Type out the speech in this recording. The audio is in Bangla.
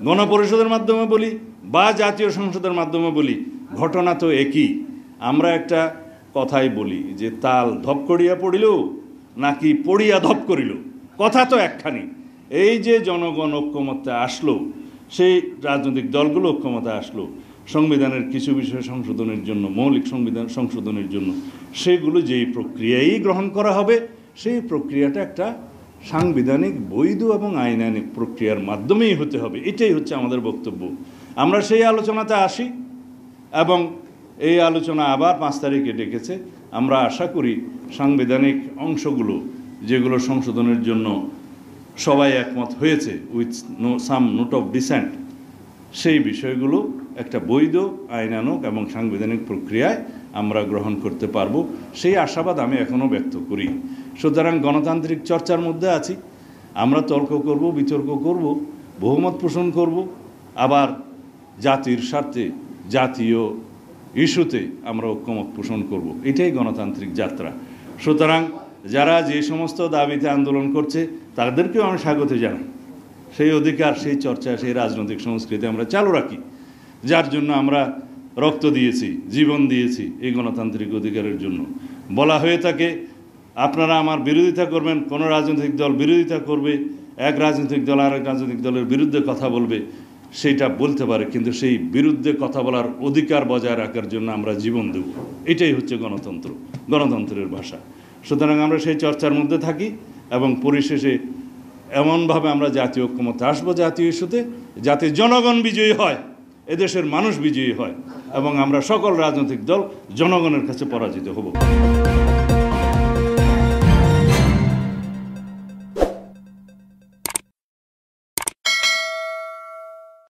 গণপরিষদের মাধ্যমে বলি বা জাতীয় সংসদের মাধ্যমে বলি, ঘটনা তো একই। আমরা একটা কথাই বলি যে তাল ধপ করিয়া পড়িল নাকি পড়িয়া ধপ করিল, কথা তো একখানি। এই যে জনগণ ঐক্যমত্যে আসলো, সেই রাজনৈতিক দলগুলো ঐক্যমতে আসলো সংবিধানের কিছু বিষয় সংশোধনের জন্য, মৌলিক সংবিধান সংশোধনের জন্য, সেগুলো যেই প্রক্রিয়াই গ্রহণ করা হবে, সেই প্রক্রিয়াটা একটা সাংবিধানিক বৈধ এবং আইনানিক প্রক্রিয়ার মাধ্যমেই হতে হবে। এটাই হচ্ছে আমাদের বক্তব্য। আমরা সেই আলোচনাতে আসি এবং এই আলোচনা আবার 5 তারিখে ডেকেছে। আমরা আশা করি সাংবিধানিক অংশগুলো যেগুলো সংশোধনের জন্য সবাই একমত হয়েছে with some note of dissent, সেই বিষয়গুলো একটা বৈধ আইনানুগ এবং সাংবিধানিক প্রক্রিয়ায় আমরা গ্রহণ করতে পারবো, সেই আশাবাদ আমি এখনও ব্যক্ত করি। সুতরাং গণতান্ত্রিক চর্চার মধ্যে আছি। আমরা তর্ক করব, বিতর্ক করব, বহুমত পোষণ করব, আবার জাতির স্বার্থে জাতীয় ইস্যুতে আমরা ঐক্যমত পোষণ করব। এটাই গণতান্ত্রিক যাত্রা। সুতরাং যারা যে সমস্ত দাবিতে আন্দোলন করছে তাদেরকেও আমি স্বাগত জানাই। সেই অধিকার, সেই চর্চা, সেই রাজনৈতিক সংস্কৃতি আমরা চালু রাখি, যার জন্য আমরা রক্ত দিয়েছি, জীবন দিয়েছি এই গণতান্ত্রিক অধিকারের জন্য। বলা হয়ে থাকে আপনারা আমার বিরোধিতা করবেন, কোনো রাজনৈতিক দল বিরোধিতা করবে, এক রাজনৈতিক দল আরেক রাজনৈতিক দলের বিরুদ্ধে কথা বলবে, সেইটা বলতে পারে, কিন্তু সেই বিরুদ্ধে কথা বলার অধিকার বজায় রাখার জন্য আমরা জীবন দেব। এটাই হচ্ছে গণতন্ত্র, গণতন্ত্রের ভাষা। সুতরাং আমরা সেই চর্চার মধ্যে থাকি এবং পরিশেষে এমনভাবে আমরা জাতীয় ঐক্যমতে আসবো জাতীয় ইস্যুতে, যাতে জনগণ বিজয়ী হয়, এদেশের মানুষ বিজয়ী হয় এবং আমরা সকল রাজনৈতিক দল জনগণের কাছে পরাজিত হব।